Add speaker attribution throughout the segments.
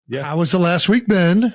Speaker 1: Yeah.
Speaker 2: How was the last week been?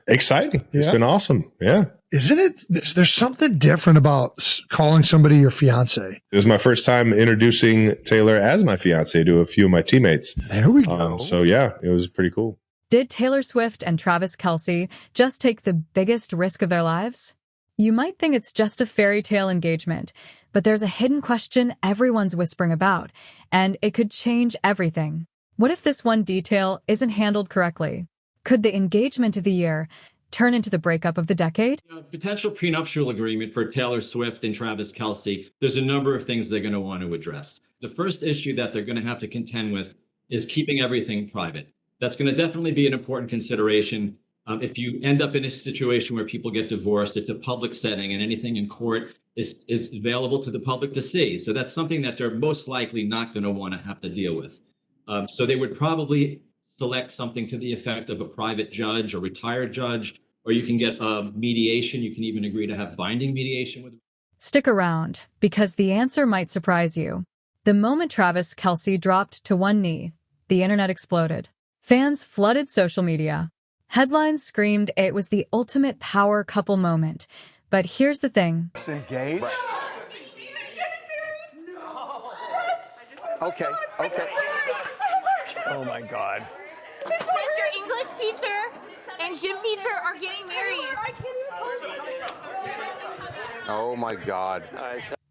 Speaker 1: Exciting. It's been awesome. Yeah.
Speaker 2: Isn't it? There's something different about calling somebody your fiance.
Speaker 1: It was my first time introducing Taylor as my fiance to a few of my teammates.
Speaker 2: There we go.
Speaker 1: So yeah, it was pretty cool.
Speaker 3: Did Taylor Swift and Travis Kelce just take the biggest risk of their lives? You might think it's just a fairy tale engagement, but there's a hidden question everyone's whispering about, and it could change everything. What if this one detail isn't handled correctly? Could the engagement of the year turn into the breakup of the decade?
Speaker 4: Potential prenuptial agreement for Taylor Swift and Travis Kelce, there's a number of things they're going to want to address. The first issue that they're going to have to contend with is keeping everything private. That's going to definitely be an important consideration. If you end up in a situation where people get divorced, it's a public setting and anything in court is available to the public to see. So that's something that they're most likely not going to want to have to deal with. So they would probably select something to the effect of a private judge or retired judge, or you can get mediation. You can even agree to have binding mediation with.
Speaker 3: Stick around, because the answer might surprise you. The moment Travis Kelce dropped to one knee, the internet exploded. Fans flooded social media. Headlines screamed it was the ultimate power couple moment. But here's the thing.
Speaker 5: It's engaged? Right. No. Okay. Oh my God.
Speaker 6: Your English teacher and gym teacher are getting married.
Speaker 5: Oh my God.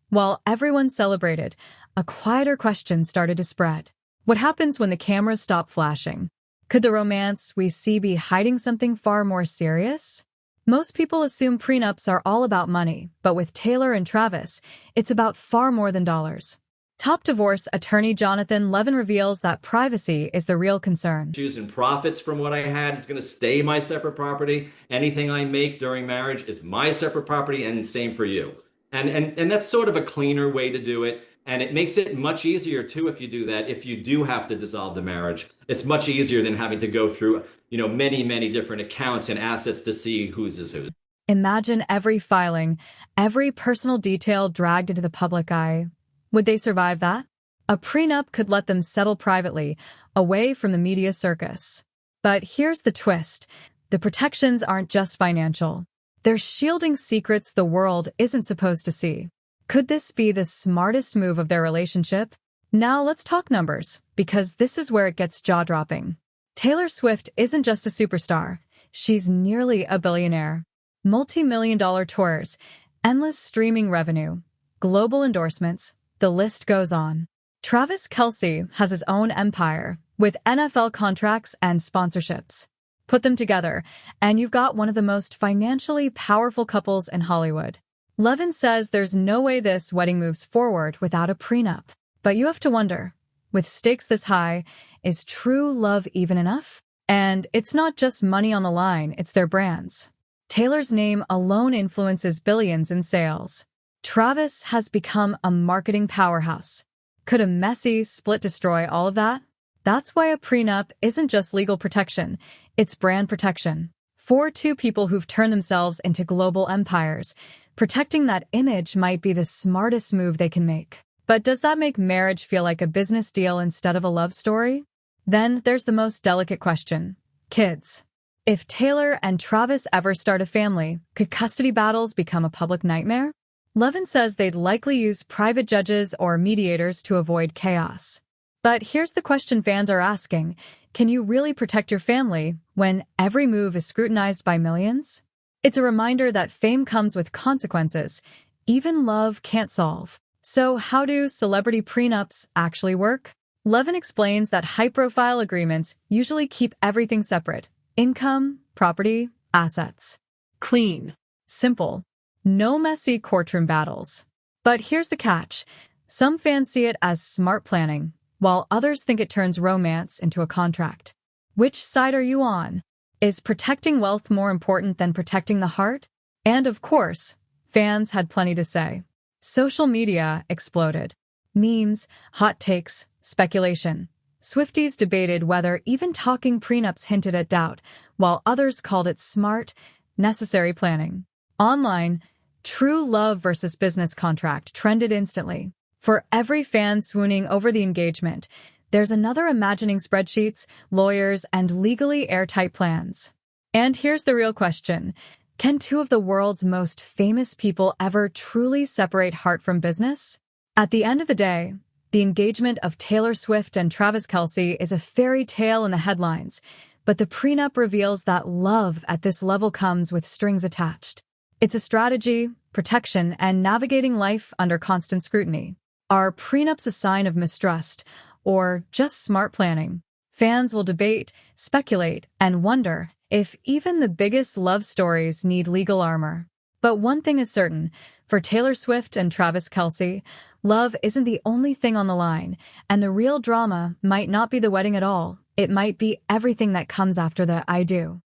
Speaker 3: While everyone celebrated, a quieter question started to spread. What happens when the cameras stop flashing? Could the romance we see be hiding something far more serious? Most people assume prenups are all about money, but with Taylor and Travis, it's about far more than dollars. Top divorce attorney Jonathan Levin reveals that privacy is the real concern.
Speaker 4: And profits from what I had is going to stay my separate property. Anything I make during marriage is my separate property, and same for you. And that's sort of a cleaner way to do it. And it makes it much easier, too, if you do that. If you do have to dissolve the marriage, it's much easier than having to go through, many, many different accounts and assets to see whose is whose.
Speaker 3: Imagine every filing, every personal detail dragged into the public eye. Would they survive that? A prenup could let them settle privately, away from the media circus. But here's the twist. The protections aren't just financial. They're shielding secrets the world isn't supposed to see. Could this be the smartest move of their relationship? Now let's talk numbers, because this is where it gets jaw-dropping. Taylor Swift isn't just a superstar. She's nearly a billionaire. Multi-million-dollar tours, endless streaming revenue, global endorsements, the list goes on. Travis Kelce has his own empire, with NFL contracts and sponsorships. Put them together, and you've got one of the most financially powerful couples in Hollywood. Levin says there's no way this wedding moves forward without a prenup. But you have to wonder, with stakes this high, is true love even enough? And it's not just money on the line, it's their brands. Taylor's name alone influences billions in sales. Travis has become a marketing powerhouse. Could a messy split destroy all of that? That's why a prenup isn't just legal protection, it's brand protection. For two people who've turned themselves into global empires, protecting that image might be the smartest move they can make. But does that make marriage feel like a business deal instead of a love story? Then there's the most delicate question. Kids. If Taylor and Travis ever start a family, could custody battles become a public nightmare? Levin says they'd likely use private judges or mediators to avoid chaos. But here's the question fans are asking. Can you really protect your family when every move is scrutinized by millions? It's a reminder that fame comes with consequences, even love can't solve. So how do celebrity prenups actually work? Levin explains that high-profile agreements usually keep everything separate. Income, property, assets. Clean. Simple. No messy courtroom battles. But here's the catch. Some fans see it as smart planning, while others think it turns romance into a contract. Which side are you on? Is protecting wealth more important than protecting the heart? And of course, fans had plenty to say. Social media exploded. Memes, hot takes, speculation. Swifties debated whether even talking prenups hinted at doubt, while others called it smart, necessary planning. Online, true love versus business contract trended instantly. For every fan swooning over the engagement, There's another imagining spreadsheets, lawyers, and legally airtight plans. And here's the real question. Can two of the world's most famous people ever truly separate heart from business? At the end of the day, the engagement of Taylor Swift and Travis Kelce is a fairy tale in the headlines, but the prenup reveals that love at this level comes with strings attached. It's a strategy, protection, and navigating life under constant scrutiny. Are prenups a sign of mistrust, or just smart planning? Fans will debate, speculate, and wonder if even the biggest love stories need legal armor. But one thing is certain, for Taylor Swift and Travis Kelce, love isn't the only thing on the line, and the real drama might not be the wedding at all. It might be everything that comes after the I do.